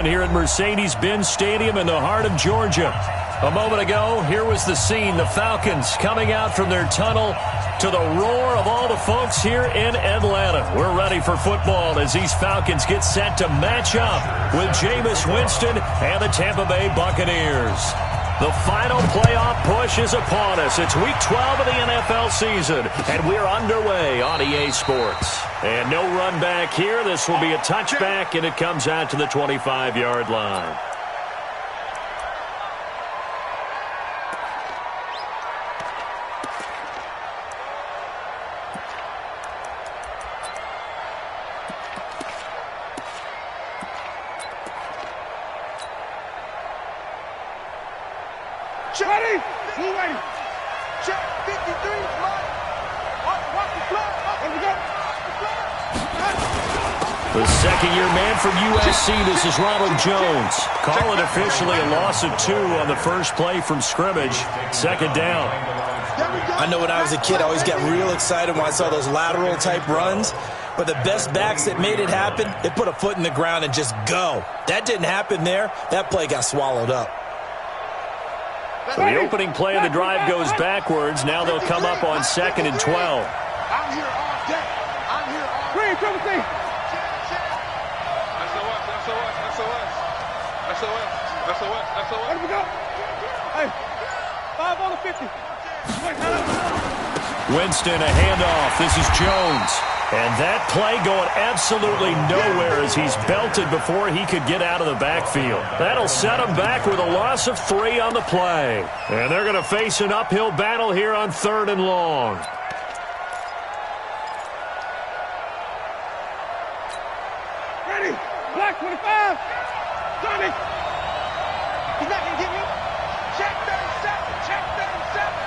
Here at Mercedes-Benz Stadium in the heart of Georgia. A moment ago, here was the scene. The Falcons coming out from their tunnel to the roar of all the folks here in Atlanta. We're ready for football as these Falcons get set to match up with Jameis Winston and the Tampa Bay Buccaneers. The final playoff push is upon us. It's Week 12 of the NFL season, and we're underway on EA Sports. And no run back here. This will be a touchback, and it comes out to the 25-yard line. Ready? Blue ready. Check 53. Watch the flag. Let me go. The second-year man from USC, this is Ronald Jones. Call it officially a loss of 2 on the first play from scrimmage. Second down. I know when I was a kid, I always got real excited when I saw those lateral-type runs. But the best backs that made it happen, they put a foot in the ground and just go. That didn't happen there. That play got swallowed up. So the opening play of the drive goes backwards. Now they'll come up on 2nd and 12. I'm here all day. I'm here all day. Green, come with me. SOS. Let me go. Hey, 5 on the 50. Winston, a handoff. This is Jones. And that play going absolutely nowhere as he's belted before he could get out of the backfield. That'll set him back with a loss of 3 on the play. And they're going to face an uphill battle here on 3rd and long. Ready. Black 25. Johnny. He's not going to get me. Check 37. Check 37.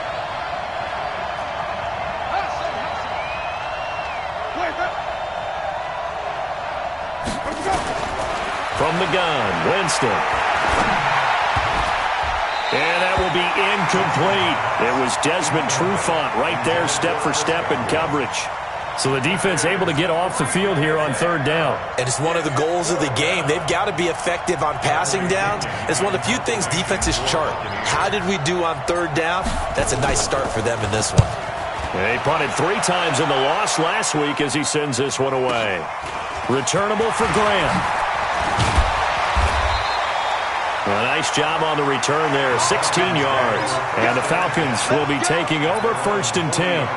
From the gun, Winston. And that will be incomplete. It was Desmond Trufant right there, step for step in coverage. So the defense able to get off the field here on 3rd down. And it's one of the goals of the game. They've got to be effective on passing downs. It's one of the few things defenses chart. How did we do on 3rd down? That's a nice start for them in this one. They punted 3 times in the loss last week as he sends this one away. Returnable for Graham. A nice job on the return there, 16 yards. And the Falcons will be taking over 1st and 10.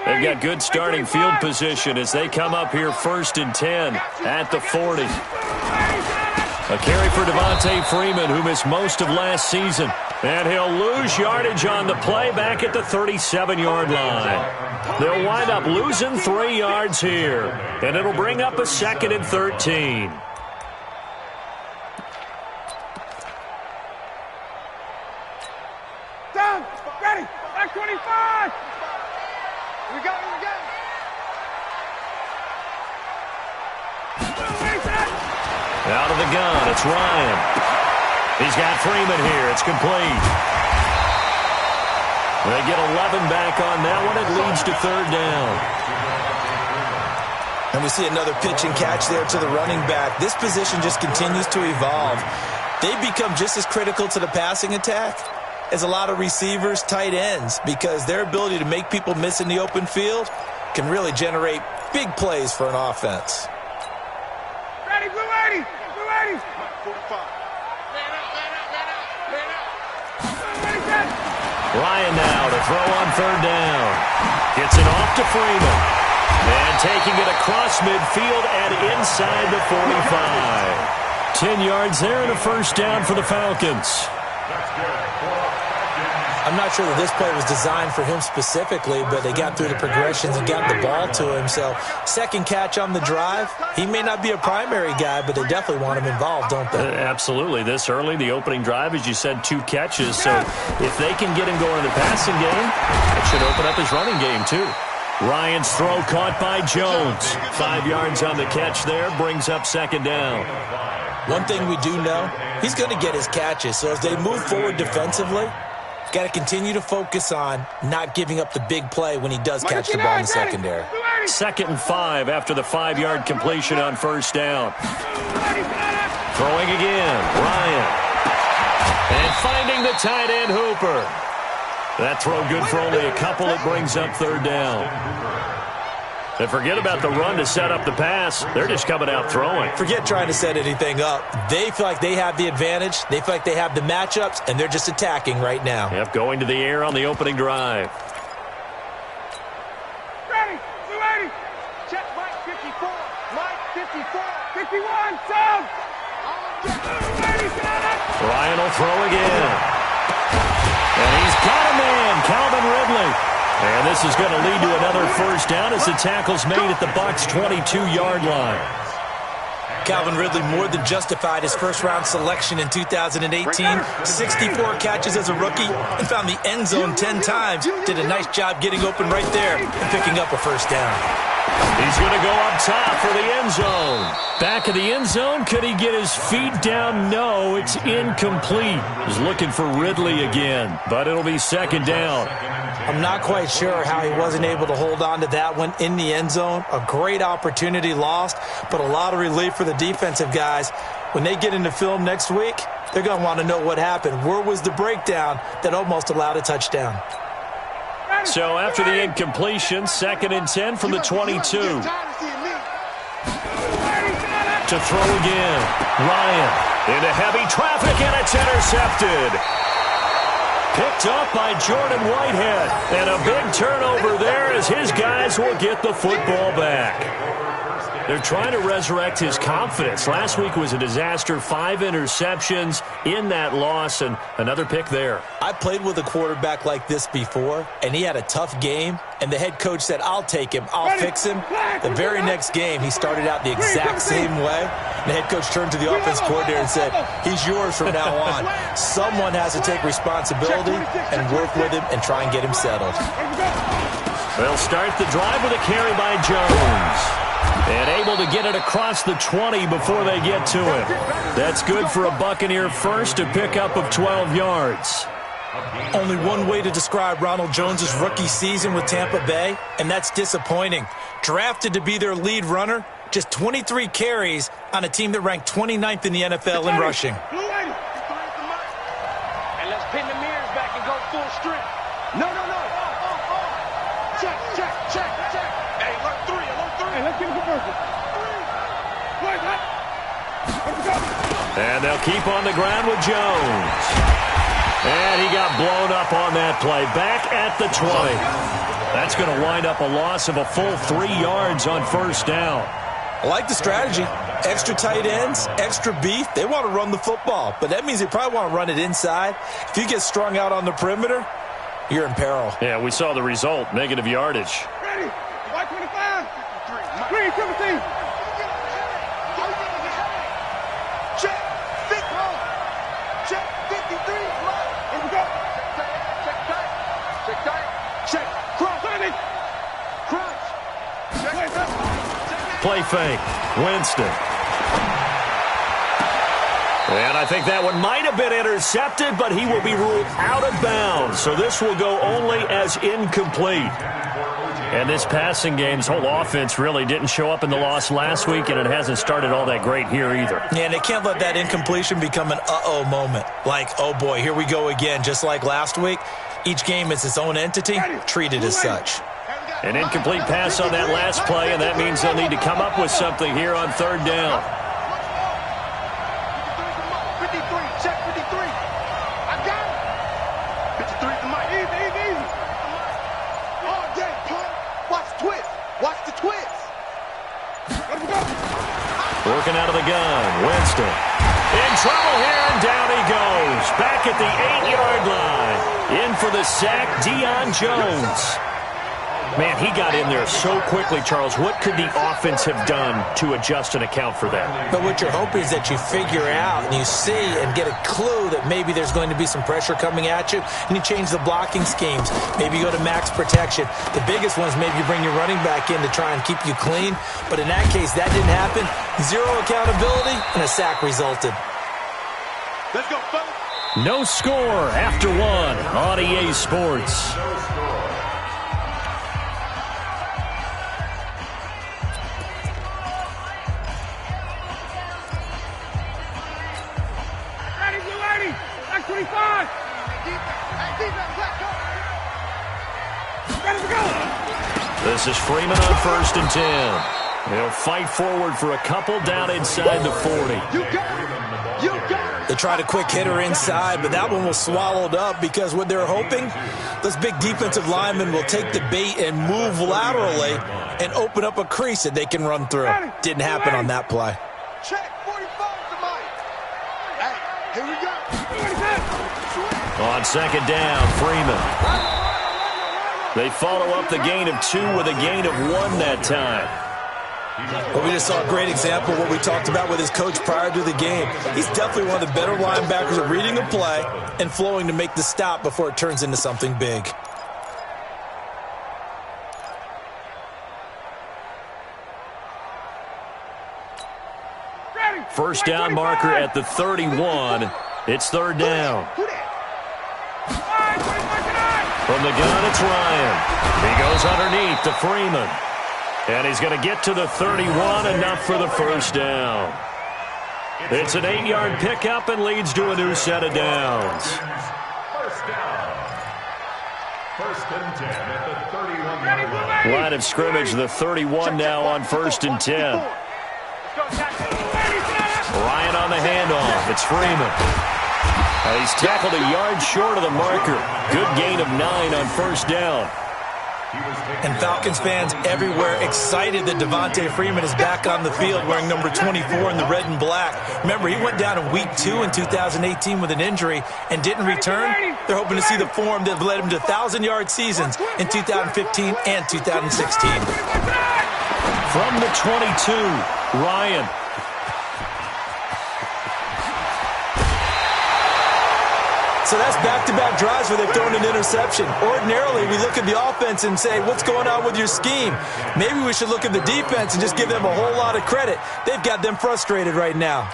They've got good starting field position as they come up here 1st and 10 at the 40. A carry for Devontae Freeman, who missed most of last season. And he'll lose yardage on the play back at the 37-yard line. They'll wind up losing 3 yards here. And it'll bring up a 2nd and 13. Down. Ready. Back 25. We got it. Out of the gun, it's Ryan. He's got Freeman here. It's complete. They get 11 back on that one. It leads to 3rd down. And we see another pitch and catch there to the running back. This position just continues to evolve. They become just as critical to the passing attack as a lot of receivers, tight ends, because their ability to make people miss in the open field can really generate big plays for an offense. Ready, blue ready. Blue ready. 45. Ryan now to throw on 3rd down. Gets it off to Freeman. And taking it across midfield and inside the 45. 10 yards there and a 1st down for the Falcons. I'm not sure that this play was designed for him specifically, but they got through the progressions and got the ball to him. So 2nd catch on the drive. He may not be a primary guy, but they definitely want him involved, don't they? Absolutely. This early, the opening drive, as you said, 2 catches. So if they can get him going in the passing game, it should open up his running game too. Ryan's throw caught by Jones. 5 yards on the catch there, brings up 2nd down. One thing we do know, he's going to get his catches. So as they move forward defensively, got to continue to focus on not giving up the big play when he does catch the ball in the secondary. 2nd and 5 after the 5-yard completion on first down. Throwing again, Ryan. And finding the tight end, Hooper. That throw good for only a couple. It brings up 3rd down. And forget about the run to set up the pass. They're just coming out throwing. Forget trying to set anything up. They feel like they have the advantage. They feel like they have the matchups, and they're just attacking right now. Yep, going to the air on the opening drive. Ready, ready. Check Mike 54. Mike 54. 51, sound. Ryan will throw again. And he's got a man, Calvin Ridley. And this is going to lead to another first down as the tackle's made at the Bucs' 22-yard line. Calvin Ridley more than justified his first-round selection in 2018. 64 catches as a rookie and found the end zone 10 times. Did a nice job getting open right there and picking up a first down. He's going to go up top for the end zone. Back of the end zone. Could he get his feet down? No, it's incomplete. He's looking for Ridley again, but it'll be 2nd down. I'm not quite sure how he wasn't able to hold on to that one in the end zone. A great opportunity lost, but a lot of relief for the defensive guys. When they get into film next week, they're going to want to know what happened. Where was the breakdown that almost allowed a touchdown? So after the incompletion, 2nd and 10 from the 22. To throw again. Ryan into heavy traffic, and it's intercepted. Picked up by Jordan Whitehead. And a big turnover there as his guys will get the football back. They're trying to resurrect his confidence. Last week was a disaster. 5 interceptions in that loss, and another pick there. I played with a quarterback like this before, and he had a tough game, and the head coach said, I'll take him, I'll fix him. The very next game, he started out the exact same way. The head coach turned to the offense coordinator and said, he's yours from now on. Someone has to take responsibility and work with him and try and get him settled. They'll start the drive with a carry by Jones. And able to get it across the 20 before they get to him. That's good for a Buccaneer first, a pickup of 12 yards. Only one way to describe Ronald Jones' rookie season with Tampa Bay, and that's disappointing. Drafted to be their lead runner, just 23 carries on a team that ranked 29th in the NFL in rushing. And let's pin the mirrors back and go full strength. No. Check. Hey, alert 3. Hey, let's get a conversion. 3. And they'll keep on the ground with Jones. And he got blown up on that play. Back at the 20. That's going to wind up a loss of a full 3 yards on first down. I like the strategy. Extra tight ends, extra beef. They want to run the football, but that means they probably want to run it inside. If you get strung out on the perimeter, you're in peril. Yeah, we saw the result, negative yardage. Ready. White 25. 3, 17. Check. 6. Check. 53. Here we go. Check. Cross. Play fake. Winston. And I think that one might have been intercepted, but he will be ruled out of bounds. So this will go only as incomplete. And this passing game's whole offense really didn't show up in the loss last week, and it hasn't started all that great here either. Yeah, and they can't let that incompletion become an uh-oh moment. Like, oh boy, here we go again, just like last week. Each game is its own entity, treated as such. An incomplete pass on that last play, and that means they'll need to come up with something here on 3rd down. 53, check 53. I got it. 53 to Mike. Easy. All day, pump. Watch the twist. Watch the twist. Let's go. Working out of the gun. Winston. In trouble here, and down he goes. Back at the 8-yard line. In for the sack, Deion Jones. Man, he got in there so quickly, Charles. What could the offense have done to adjust and account for that? But what you're hoping is that you figure out and you see and get a clue that maybe there's going to be some pressure coming at you, and you change the blocking schemes. Maybe you go to max protection. The biggest one is maybe you bring your running back in to try and keep you clean. But in that case, that didn't happen. Zero accountability, and a sack resulted. Let's go, fellas. No score after one on EA Sports. This is Freeman on 1st and 10. They'll fight forward for a couple down inside the 40. You got it. You got it. They tried a quick hitter inside, but that one was swallowed up because what they're hoping, those big defensive linemen will take the bait and move laterally and open up a crease that they can run through. Didn't happen on that play. Check 45 to Mike. Hey, here we go. On 2nd down, Freeman. They follow up the gain of 2 with a gain of 1 that time. Well, we just saw a great example of what we talked about with his coach prior to the game. He's definitely one of the better linebackers at reading a play and flowing to make the stop before it turns into something big. First down marker at the 31. It's 3rd down. From the gun, it's Ryan. He goes underneath to Freeman. And he's going to get to the 31, enough for the first down. It's an 8-yard pickup and leads to a new set of downs. First down. 1st and 10 at the 31-yard line. Line of scrimmage, the 31 now on 1st and 10. Ryan on the handoff. It's Freeman. He's tackled a yard short of the marker. Good gain of 9 on 1st down. And Falcons fans everywhere excited that Devontae Freeman is back on the field wearing number 24 in the red and black. Remember, he went down in week 2 in 2018 with an injury and didn't return. They're hoping to see the form that led him to 1,000-yard seasons in 2015 and 2016. From the 22, Ryan. So that's back-to-back drives where they've thrown an interception. Ordinarily, we look at the offense and say, what's going on with your scheme? Maybe we should look at the defense and just give them a whole lot of credit. They've got them frustrated right now.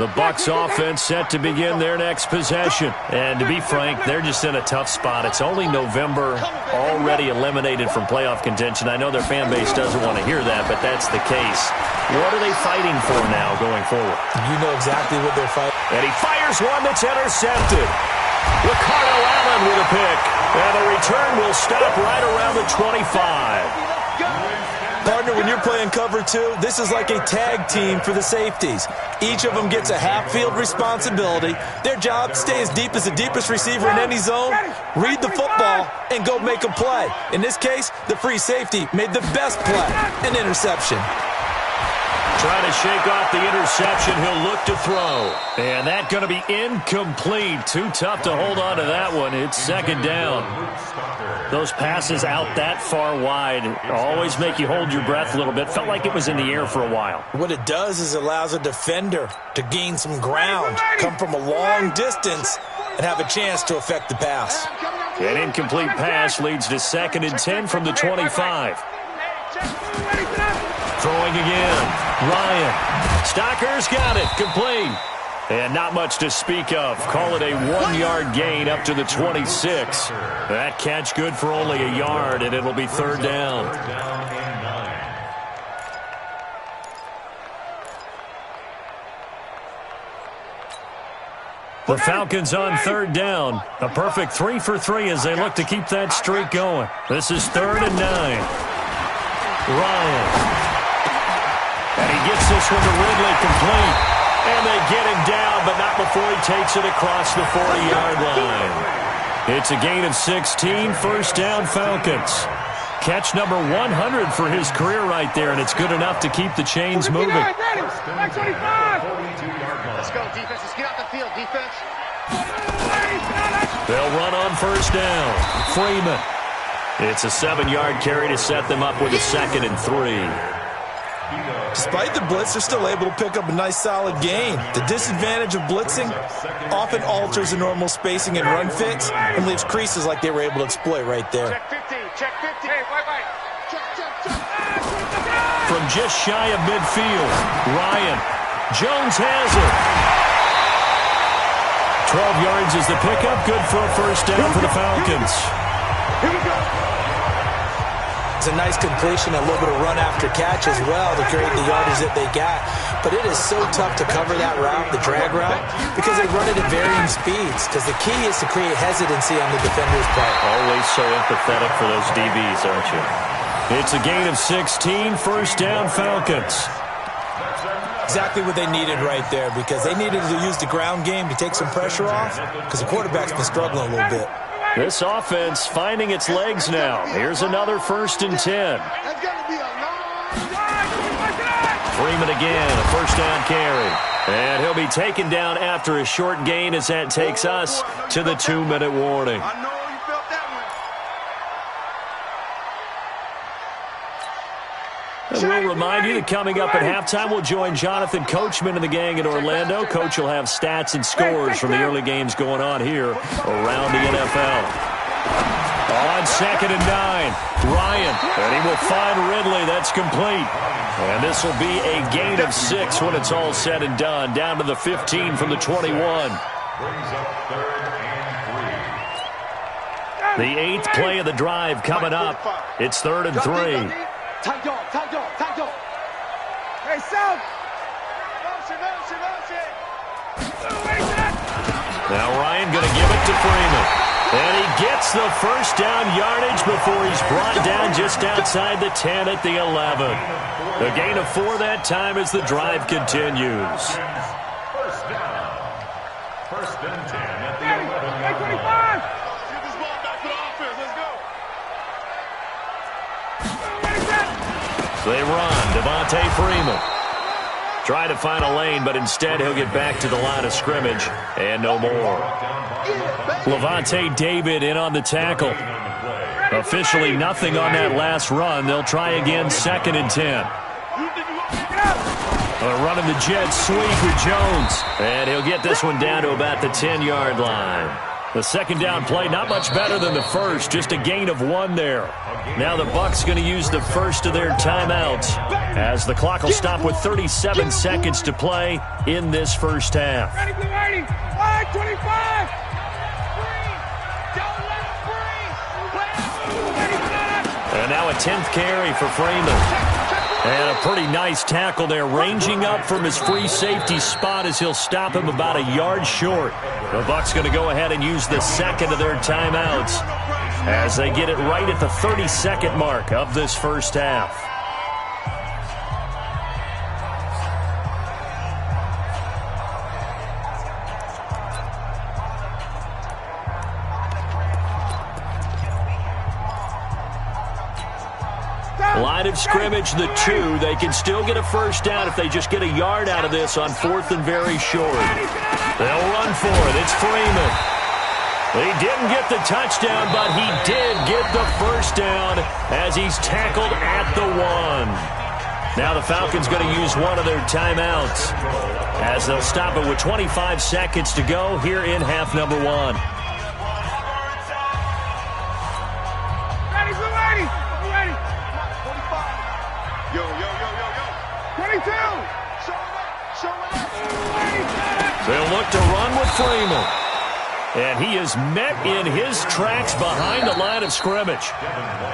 The Bucs offense set to begin their next possession. And to be frank, they're just in a tough spot. It's only November, already eliminated from playoff contention. I know their fan base doesn't want to hear that, but that's the case. What are they fighting for now going forward? You know exactly what they're fighting. And he fires one that's intercepted. Ricardo Allen with a pick. And the return will stop right around the 25. Partner, when you're playing cover 2, this is like a tag team for the safeties. Each of them gets a half-field responsibility. Their job, stay as deep as the deepest receiver in any zone, read the football, and go make a play. In this case, the free safety made the best play, an interception. Trying to shake off the interception. He'll look to throw. And that's going to be incomplete. Too tough to hold on to that one. It's 2nd down. Those passes out that far wide always make you hold your breath a little bit. Felt like it was in the air for a while. What it does is it allows a defender to gain some ground, come from a long distance, and have a chance to affect the pass. An incomplete pass leads to 2nd and 10 from the 25. Throwing again. Ryan. Stocker's got it. Complete. And not much to speak of. Call it a 1-yard gain up to the 26. That catch good for only a yard, and it'll be 3rd down. The Falcons on 3rd down. A perfect 3 for 3 as they look to keep that streak going. This is 3rd and 9. Ryan. And he gets this one to Ridley, complete. And they get him down, but not before he takes it across the 40-yard line. It's a gain of 16, 1st down Falcons. Catch number 100 for his career right there, and it's good enough to keep the chains moving. Let's go, defense. Let's get out the field, defense. They'll run on 1st down. Freeman. It's a 7-yard carry to set them up with a 2nd and 3. Despite the blitz, they're still able to pick up a nice, solid gain. The disadvantage of blitzing often alters the normal spacing and run fits and leaves creases like they were able to exploit right there. Check 15, check 15. Hey, wait. Check. From just shy of midfield, Ryan. Jones has it. 12 yards is the pickup. Good for a first down for the Falcons. Here we go. It's a nice completion, a little bit of run after catch as well to create the yardage that they got. But it is so tough to cover that route, the drag route, because they run it at varying speeds. Because the key is to create hesitancy on the defender's part. Always so empathetic for those DBs, aren't you? It's a gain of 16, first down Falcons. Exactly what they needed right there, because they needed to use the ground game to take some pressure off, because the quarterback's been struggling a little bit. This offense finding its legs now. Here's another 1st and 10. That's going to be a long ride. Freeman again, a first down carry. And he'll be taken down after a short gain as that takes us to the 2-minute warning. I know you felt that one. And we'll remind you that coming up at halftime, we'll join Jonathan Coachman and the gang in Orlando. Coach will have stats and scores from the early games going on here around the NFL. On 2nd and 9, Ryan, and he will find Ridley. That's complete. And this will be a gain of 6 when it's all said and done. Down to the 15 from the 21. Brings up 3rd and 3. The 8th play of the drive coming up. It's 3rd and 3. Tight dog. Hey, South. Motion. Now Ryan going to give it to Freeman. And he gets the first down yardage before he's brought down just outside the 10 at the 11. A gain of 4 that time as the drive continues. First down. 1st and 10 at the 11-yard line. Get this ball back to the offense. Let's go. They run. Devontae Freeman. Try to find a lane, but instead he'll get back to the line of scrimmage and no more. Levante David in on the tackle. Officially nothing on that last run. They'll try again, 2nd and 10. Running the jet sweep with Jones. And he'll get this one down to about the 10-yard line. The 2nd down play, not much better than the first, just a gain of 1 there. Now the Bucs going to use the first of their timeouts as the clock will stop with 37 seconds to play in this first half. Ready, 25. Don't let him breathe. And now a 10th carry for Freeman. And a pretty nice tackle there, ranging up from his free safety spot as he'll stop him about a yard short. The Bucs going to go ahead and use the 2nd of their timeouts as they get it right at the 30-second mark of this first half. Line of scrimmage, the 2. They can still get a first down if they just get a yard out of this on 4th and very short. They'll run for it. It's Freeman. He didn't get the touchdown, but he did get the first down as he's tackled at the 1. Now the Falcons going to use one of their timeouts as they'll stop it with 25 seconds to go here in half number 1. They'll look to run with Freeman. And he is met in his tracks behind the line of scrimmage.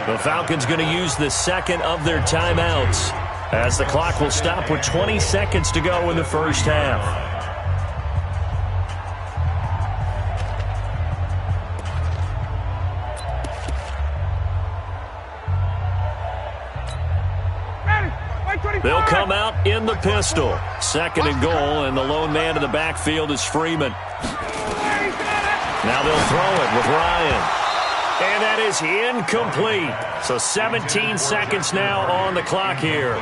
The Falcons going to use the 2nd of their timeouts as the clock will stop with 20 seconds to go in the first half. They'll come out in the pistol. 2nd and goal, and the lone man in the backfield is Freeman. Now they'll throw it with Ryan. And that is incomplete. So 17 seconds now on the clock here.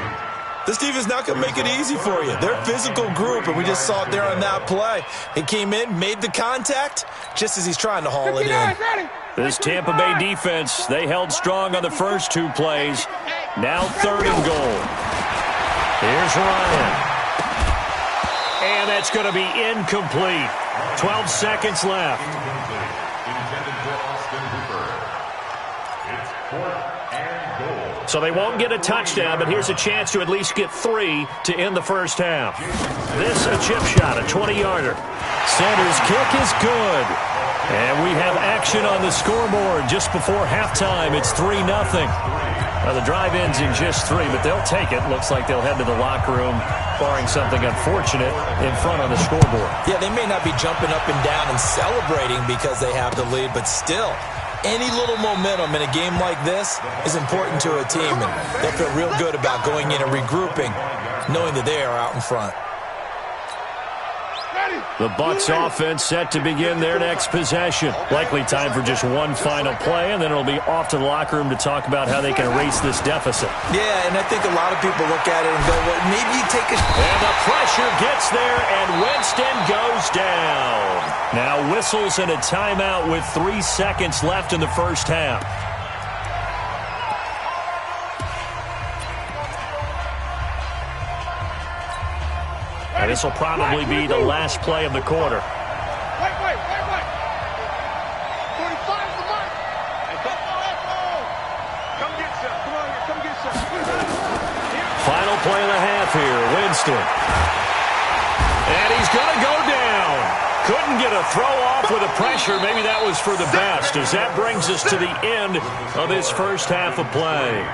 This defense not going to make it easy for you. They're a physical group, and we just saw it there on that play. He came in, made the contact, just as he's trying to haul it in. This Tampa Bay defense, they held strong on the first 2 plays. Now 3rd and goal. Here's Ryan. And that's going to be incomplete. 12 seconds left. So they won't get a touchdown, but here's a chance to at least get 3 to end the first half. This a chip shot, a 20-yarder. Sanders' kick is good. And we have action on the scoreboard just before halftime. It's 3-0. Now the drive ends in just 3, but they'll take it. Looks like they'll head to the locker room, barring something unfortunate, in front on the scoreboard. Yeah, they may not be jumping up and down and celebrating because they have the lead, but still, any little momentum in a game like this is important to a team, and they'll feel real good about going in and regrouping, knowing that they are out in front. The Bucs offense set to begin their next possession. Likely time for just one final play, and then it'll be off to the locker room to talk about how they can erase this deficit. Yeah, and I think a lot of people look at it and go, well, maybe you take a... And the pressure gets there, and Winston goes down. Now whistles and a timeout with 3 seconds left in the first half. And this will probably be the last play of the quarter. Wait. 45 the mark. Come get some. Come on here. Come get some. Final play of the half here. Winston. And he's going to go down. Couldn't get a throw off with the pressure. Maybe that was for the best, as that brings us to the end of this first half of play.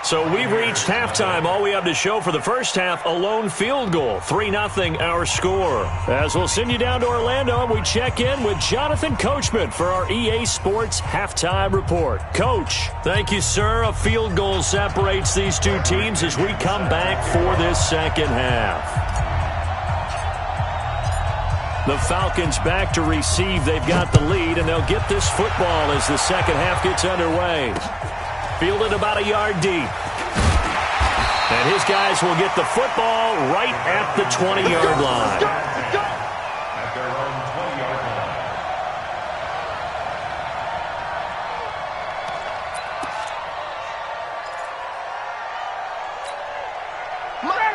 So we've reached halftime. All we have to show for the first half, a lone field goal. 3-0 our score. As we'll send you down to Orlando, we check in with Jonathan Coachman for our EA Sports Halftime Report. Coach, thank you, sir. A field goal separates these two teams as we come back for this second half. The Falcons back to receive. They've got the lead, and they'll get this football as the second half gets underway. Fielded about a yard deep. And his guys will get the football right at the 20-yard line. At their own 20-yard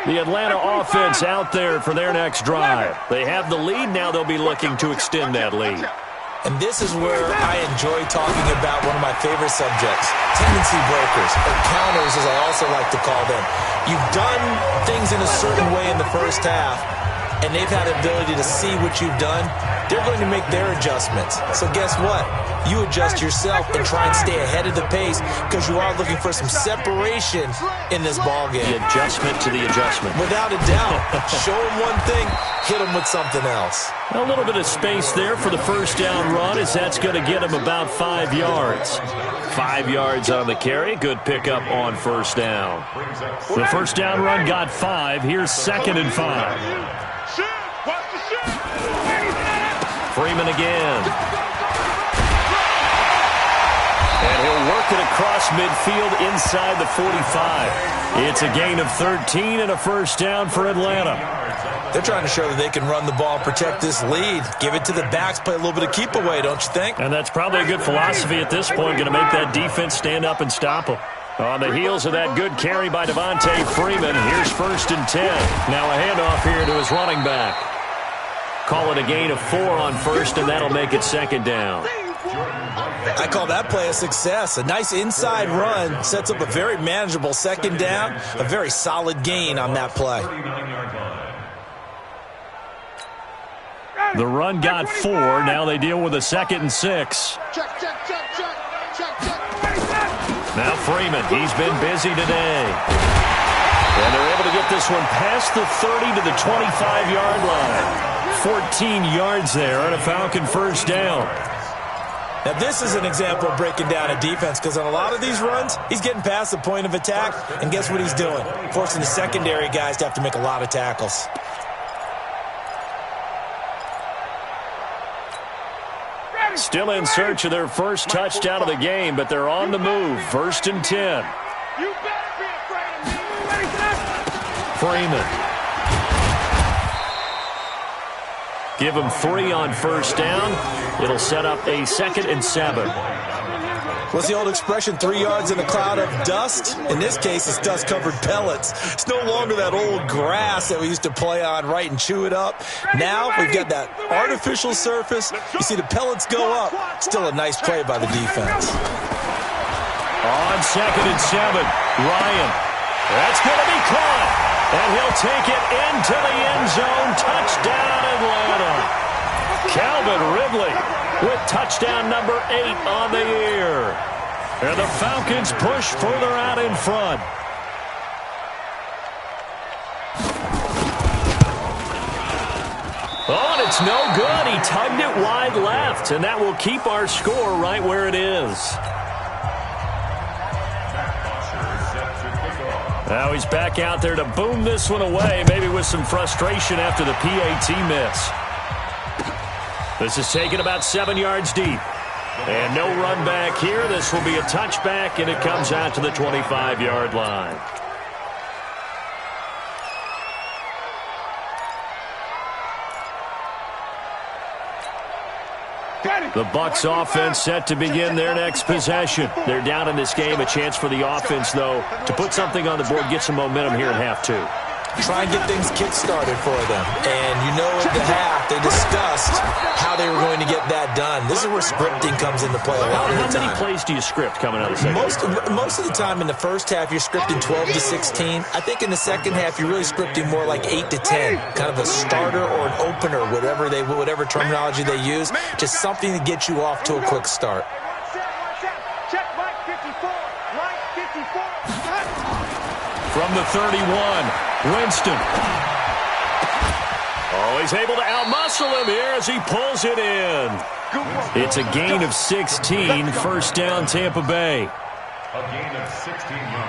line. The Atlanta offense out there for their next drive. They have the lead. Now they'll be looking to extend that lead. And this is where I enjoy talking about one of my favorite subjects, tendency breakers, or counters as I also like to call them. You've done things in a certain way in the first half, and they've had the ability to see what you've done. They're going to make their adjustments. So guess what? You adjust yourself and try and stay ahead of the pace because you are looking for some separation in this ballgame. The adjustment to the adjustment. Without a doubt. Show them one thing, hit them with something else. A little bit of space there for the first down run, as that's going to get him about 5 yards. 5 yards on the carry. Good pickup on first down. The first down run got 5. Here's 2nd and 5. Freeman again. And he'll work it across midfield inside the 45. It's a gain of 13 and a first down for Atlanta. They're trying to show that they can run the ball, protect this lead, give it to the backs, play a little bit of keep away, don't you think? And that's probably a good philosophy at this point, going to make that defense stand up and stop them. On the heels of that good carry by Devontae Freeman, here's 1st and 10. Now a handoff here to his running back. Call it a gain of 4 on first, and that'll make it 2nd down. I call that play a success. A nice inside run sets up a very manageable 2nd down, a very solid gain on that play. The run got 4. Now they deal with a 2nd and 6. Now Freeman, he's been busy today. And they're able to get this one past the 30 to the 25-yard line. 14 yards there on a Falcon first down. Now, this is an example of breaking down a defense because on a lot of these runs, he's getting past the point of attack, and guess what he's doing? Forcing the secondary guys to have to make a lot of tackles. Still in search of their first touchdown of the game, but they're on the move. 1st and 10. Freeman. Give him 3 on first down. It'll set up a 2nd and 7. What's the old expression, 3 yards in a cloud of dust? In this case, it's dust-covered pellets. It's no longer that old grass that we used to play on, right, and chew it up. Now we've got that artificial surface. You see the pellets go up. Still a nice play by the defense. On 2nd and 7, Ryan. That's going to be caught. And he'll take it into the end zone. Touchdown, Atlanta. Calvin Ridley with touchdown number 8 on the year. And the Falcons push further out in front. Oh, and it's no good. He tugged it wide left, and that will keep our score right where it is. Now he's back out there to boom this one away, maybe with some frustration after the PAT miss. This is taken about 7 yards deep. And no run back here. This will be a touchback, and it comes out to the 25-yard line. The Bucs offense set to begin their next possession. They're down in this game. A chance for the offense, though, to put something on the board, get some momentum here in half 2. Try and get things kick-started for them. And you know at the half, they discussed how they were going to get that done. This is where scripting comes into play a lot of the time. How many plays do you script coming out of the second? Most of the time in the first half, you're scripting 12 to 16. I think in the second half, you're really scripting more like 8 to 10. Kind of a starter or an opener, whatever terminology they use. Just something to get you off to a quick start. Check Mike 54. Mike 54. From the 31, Winston. Oh, he's able to outmuscle him here as he pulls it in. It's a gain of 16, first down Tampa Bay.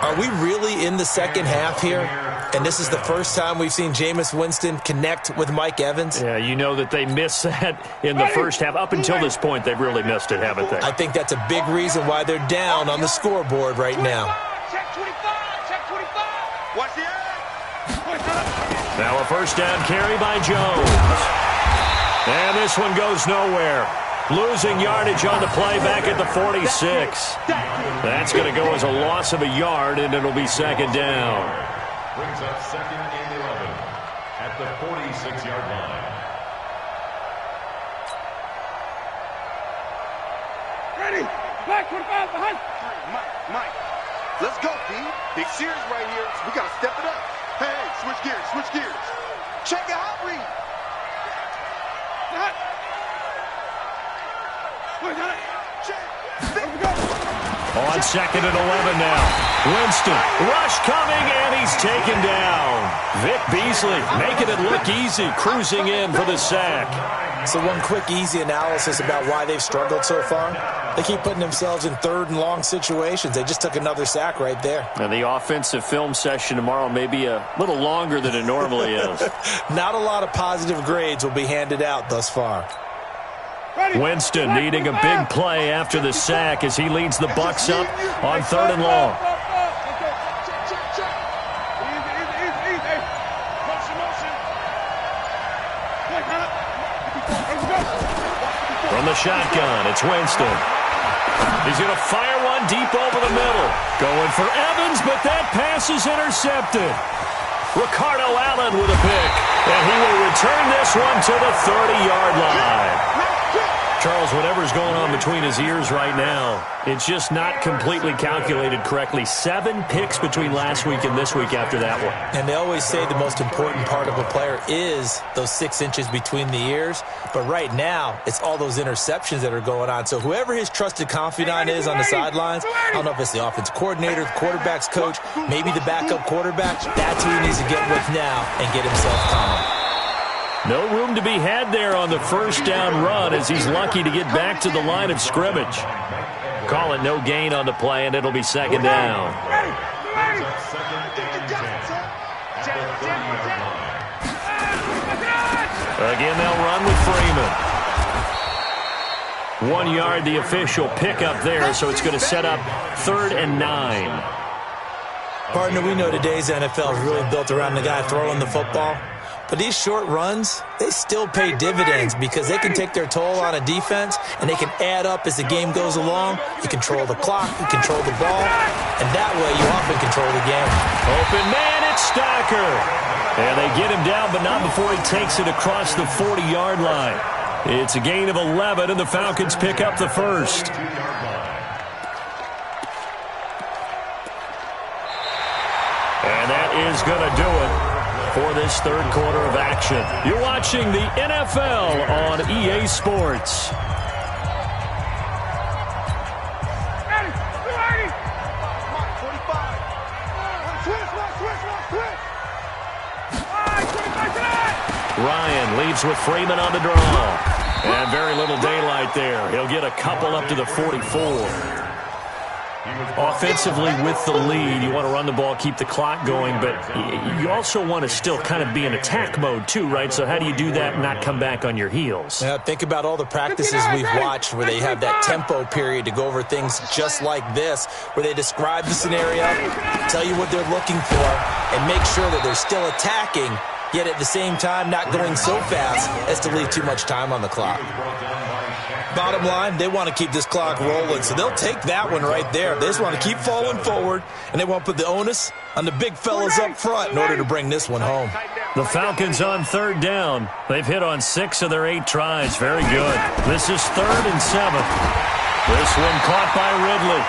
Are we really in the second half here? And this is the first time we've seen Jameis Winston connect with Mike Evans? Yeah, you know that they missed that in the first half. Up until this point, they've really missed it, haven't they? I think that's a big reason why they're down on the scoreboard right now. Check 25. Check 25. Watch the air. Now a first down carry by Jones. And this one goes nowhere. Losing yardage on the play back at the 46. That's going to go as a loss of a yard, and it'll be second down. Brings up 2nd and 11 at the 46-yard line. Ready. Back 25 behind. Mike. Let's go, D. Big series right here. We got to step it up. Hey, switch gears. Check it out, read. On 2nd and 11 now. Winston, rush coming, and he's taken down. Vic Beasley making it look easy, cruising in for the sack. So one quick, easy analysis about why they've struggled so far. They keep putting themselves in 3rd and long situations. They just took another sack right there. And the offensive film session tomorrow may be a little longer than it normally is. Not a lot of positive grades will be handed out thus far. Winston needing a big play after the sack as he leads the Bucs up on 3rd and long. From the shotgun, it's Winston. He's going to fire one deep over the middle. Going for Evans, but that pass is intercepted. Ricardo Allen with a pick. And he will return this one to the 30-yard line. Charles, whatever's going on between his ears right now, it's just not completely calculated correctly. 7 picks between last week and this week after that one. And they always say the most important part of a player is those 6 inches between the ears. But right now, it's all those interceptions that are going on. So whoever his trusted confidant is on the sidelines, I don't know if it's the offense coordinator, the quarterback's coach, maybe the backup quarterback, that's who he needs to get with now and get himself calm. No room to be had there on the first down run as he's lucky to get back to the line of scrimmage. Call it no gain on the play, and it'll be second down. Again, they'll run with Freeman. 1 yard, the official pickup there, so it's going to set up 3rd and 9. Partner, we know today's NFL is really built around the guy throwing the football. But these short runs, they still pay dividends because they can take their toll on a defense and they can add up as the game goes along. You control the clock, you control the ball, and that way you often control the game. Open man, it's Stocker. And they get him down, but not before he takes it across the 40-yard line. It's a gain of 11, and the Falcons pick up the first. And that is going to do it for this third quarter of action. You're watching the NFL on EA Sports. Ryan leaves with Freeman on the draw. And very little daylight there. He'll get a couple up to the 44. Offensively with the lead, you want to run the ball, keep the clock going, but you also want to still kind of be in attack mode too, right? So how do you do that and not come back on your heels? Yeah, think about all the practices we've watched where they have that tempo period to go over things just like this, where they describe the scenario, tell you what they're looking for, and make sure that they're still attacking, yet at the same time not going so fast as to leave too much time on the clock. Bottom line, they want to keep this clock rolling, so they'll take that one right there. They just want to keep falling forward, and they want to put the onus on the big fellas up front in order to bring this one home. The Falcons on third down. They've hit on 6 of their 8 tries. Very good. This is 3rd and 7. This one caught by Ridley.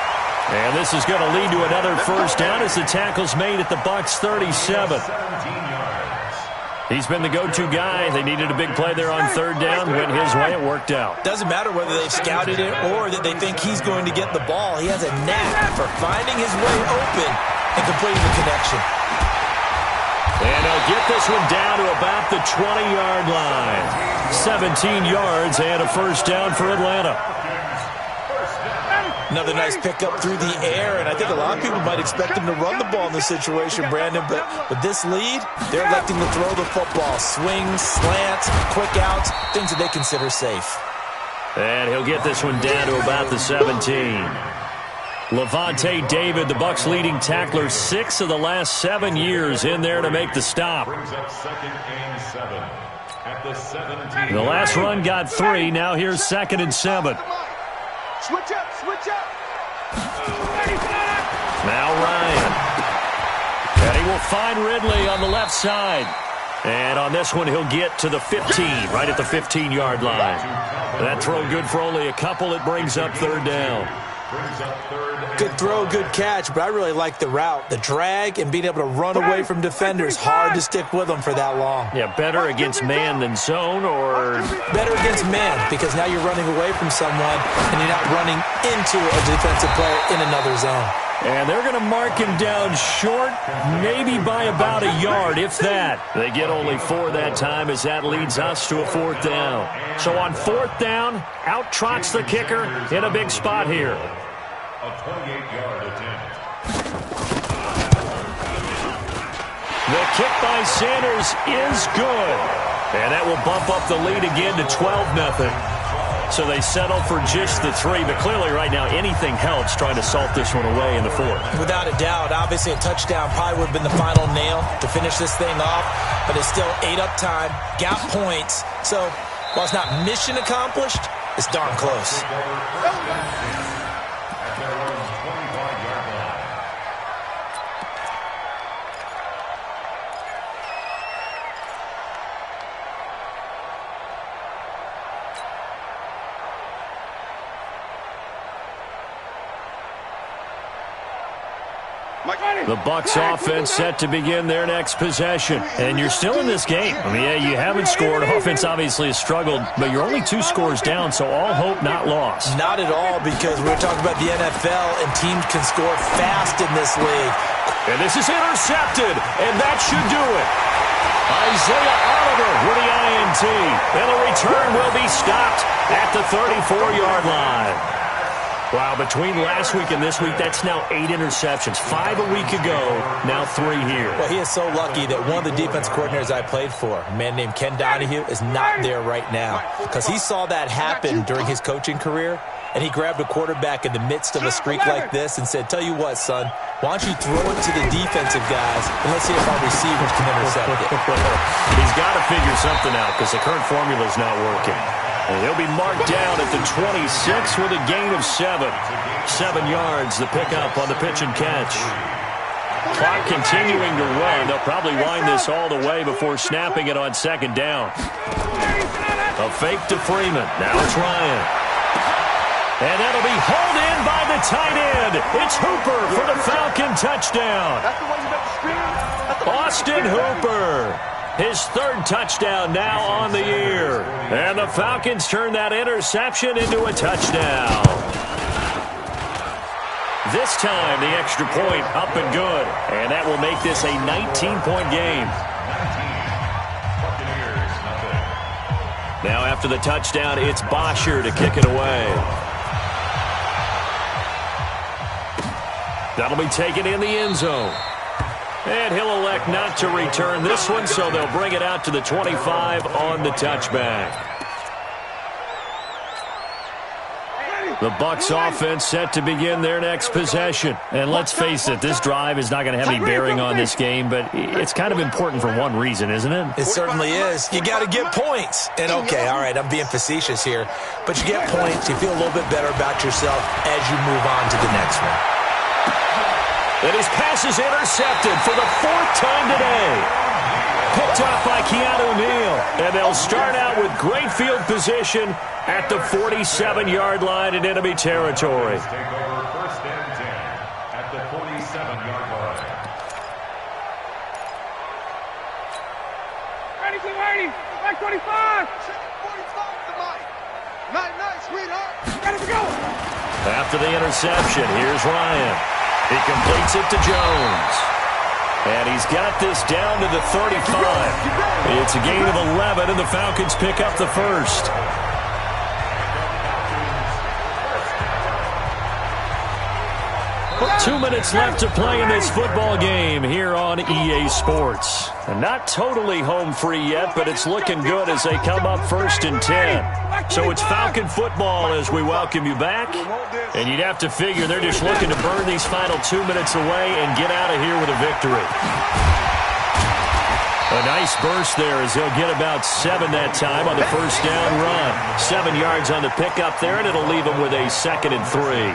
And this is going to lead to another first down as the tackle's made at the Bucs' 37. He's been the go-to guy. They needed a big play there on third down. Went his way. It worked out. Doesn't matter whether they've scouted it or that they think he's going to get the ball. He has a knack for finding his way open and completing the connection. And they'll get this one down to about the 20-yard line. 17 yards and a first down for Atlanta. Another nice pickup through the air, and I think a lot of people might expect him to run the ball in this situation, Brandon, but with this lead, they're electing to throw the football. Swings, slants, quick outs, things that they consider safe. And he'll get this one down to about the 17. Levante David, the Bucs' leading tackler, 6 of the last 7 years in there to make the stop. Brings up 2nd and 7 at the 17. The last run got 3. Now here's 2nd and 7. Switch up, switch up. Now Ryan. And he will find Ridley on the left side. And on this one, he'll get to the 15, right at the 15-yard line. That throw good for only a couple. It brings up third down. Good throw, good catch, but I really like the route. The drag and being able to run away from defenders. Hard to stick with them for that long. Yeah, better against man than zone, or? Better against man, because now you're running away from someone and you're not running into a defensive player in another zone. And they're going to mark him down short, maybe by about a yard, if that. They get only 4 that time as that leads us to a 4th down. So on 4th down, out trots the kicker in a big spot here. A 28-yard attempt. The kick by Sanders is good. And that will bump up the lead again to 12-0. So they settle for just the 3, but clearly right now anything helps trying to salt this one away in the 4th. Without a doubt, obviously a touchdown probably would have been the final nail to finish this thing off, but it's still 8 up time, got points. So while it's not mission accomplished, it's darn close. The Bucs offense set to begin their next possession. And you're still in this game. I mean, yeah, you haven't scored. Offense obviously has struggled, but you're only 2 scores down, so all hope not lost. Not at all, because we're talking about the NFL, and teams can score fast in this league. And this is intercepted, and that should do it. Isaiah Oliver with the INT. And the return will be stopped at the 34-yard line. Wow, between last week and this week, that's now 8 interceptions. 5 a week ago, now 3 here. Well, he is so lucky that one of the defense coordinators I played for, a man named Ken Donahue, is not there right now because he saw that happen during his coaching career, and he grabbed a quarterback in the midst of a streak like this and said, tell you what, son, why don't you throw it to the defensive guys, and let's see if our receivers can intercept it. He's got to figure something out because the current formula is not working. And he'll be marked down at the 26 with a gain of 7. 7 yards, the pickup on the pitch and catch. Clock continuing to run. They'll probably wind this all the way before snapping it on second down. A fake to Freeman. Now it's Ryan. And that'll be hauled in by the tight end. It's Hooper for the Falcon touchdown. Austin Hooper. His 3rd touchdown now on the year. And the Falcons turn that interception into a touchdown. This time, the extra point up and good. And that will make this a 19-point game. Now after the touchdown, it's Bosher to kick it away. That'll be taken in the end zone. And he'll elect not to return this one, so they'll bring it out to the 25 on the touchback. The Bucs offense set to begin their next possession. And let's face it, this drive is not going to have any bearing on this game, but it's kind of important for one reason, isn't it? It certainly is. You got to get points. And okay, all right, I'm being facetious here, but you get points, you feel a little bit better about yourself as you move on to the next one. And his pass is intercepted for the 4th time today. Picked up by Keanu Neal. And they'll start out with great field position at the 47-yard line in enemy territory. Take over 1st and 10 at the 47-yard line. Ready, back 25. 45 to Mike. Night, sweetheart. Ready to go. After the interception, here's Ryan. He completes it to Jones. And he's got this down to the 35. It's a gain of 11, and the Falcons pick up the first. But 2 minutes left to play in this football game here on EA Sports. And not totally home free yet, but it's looking good as they come up 1st and 10. So it's Falcon football as we welcome you back. And you'd have to figure they're just looking to burn these final 2 minutes away and get out of here with a victory. A nice burst there as they'll get about 7 that time on the first down run. 7 yards on the pickup there, and it'll leave them with a 2nd and 3.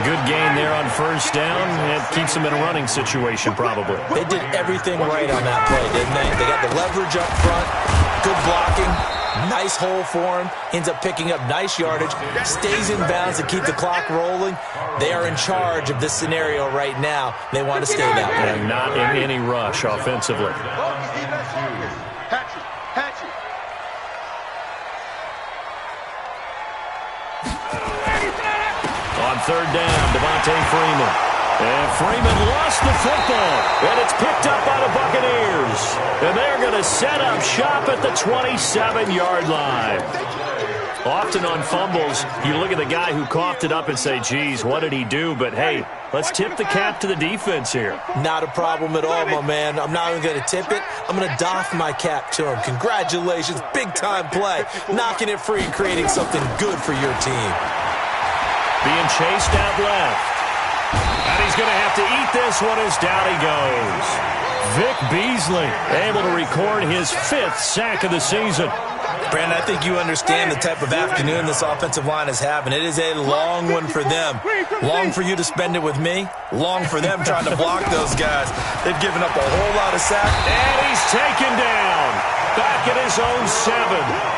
Good gain there on first down. It keeps them in a running situation probably. They did everything right on that play, didn't they? They got the leverage up front, good blocking, nice hole for him, ends up picking up nice yardage, stays in bounds to keep the clock rolling. They are in charge of this scenario right now. They want to stay that way. And not in any rush offensively. On 3rd down, Devontae Freeman. And Freeman lost the football. And it's picked up by the Buccaneers. And they're going to set up shop at the 27-yard line. Often on fumbles, you look at the guy who coughed it up and say, geez, what did he do? But, hey, let's tip the cap to the defense here. Not a problem at all, my man. I'm not even going to tip it. I'm going to doff my cap to him. Congratulations. Big-time play. Knocking it free and creating something good for your team. Being chased out left. And he's going to have to eat this one as down he goes. Vic Beasley able to record his 5th sack of the season. Brandon, I think you understand the type of afternoon this offensive line is having. It is a long one for them. Long for you to spend it with me. Long for them trying to block those guys. They've given up a whole lot of sacks. And he's taken down. Back at his own 7.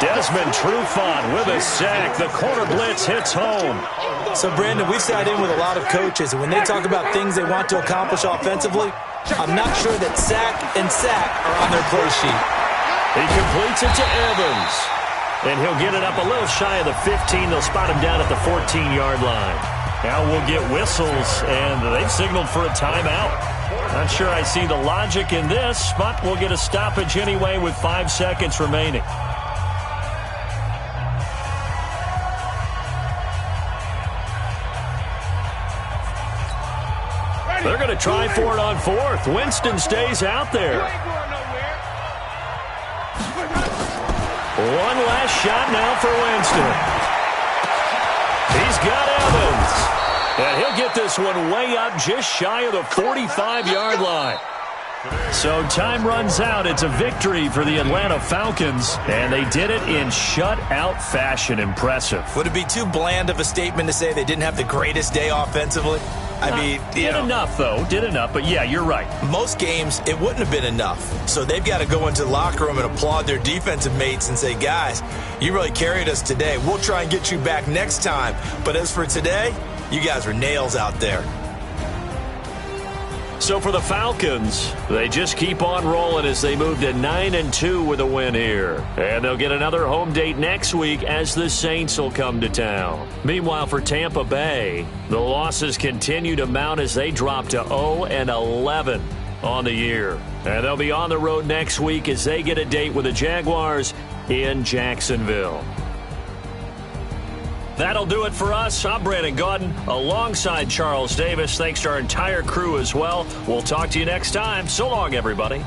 Desmond Trufant with a sack. The corner blitz hits home. So, Brandon, we've sat in with a lot of coaches, and when they talk about things they want to accomplish offensively, I'm not sure that sack and sack are on their play sheet. He completes it to Evans. And he'll get it up a little shy of the 15. They'll spot him down at the 14-yard line. Now we'll get whistles, and they've signaled for a timeout. Not sure I see the logic in this, but we'll get a stoppage anyway with 5 seconds remaining. They're going to try for it on fourth. Winston stays out there. One last shot now for Winston. He's got Evans. And he'll get this one way up just shy of the 45-yard line. So time runs out. It's a victory for the Atlanta Falcons, and they did it in shutout fashion. Impressive. Would it be too bland of a statement to say they didn't have the greatest day offensively? I mean, did enough, though. Did enough, but yeah, you're right. Most games, it wouldn't have been enough. So they've got to go into the locker room and applaud their defensive mates and say, guys, you really carried us today. We'll try and get you back next time. But as for today, you guys are nails out there. So for the Falcons, they just keep on rolling as they move to 9-2 with a win here. And they'll get another home date next week as the Saints will come to town. Meanwhile, for Tampa Bay, the losses continue to mount as they drop to 0-11 on the year. And they'll be on the road next week as they get a date with the Jaguars in Jacksonville. That'll do it for us. I'm Brandon Gaudin alongside Charles Davis. Thanks to our entire crew as well. We'll talk to you next time. So long, everybody.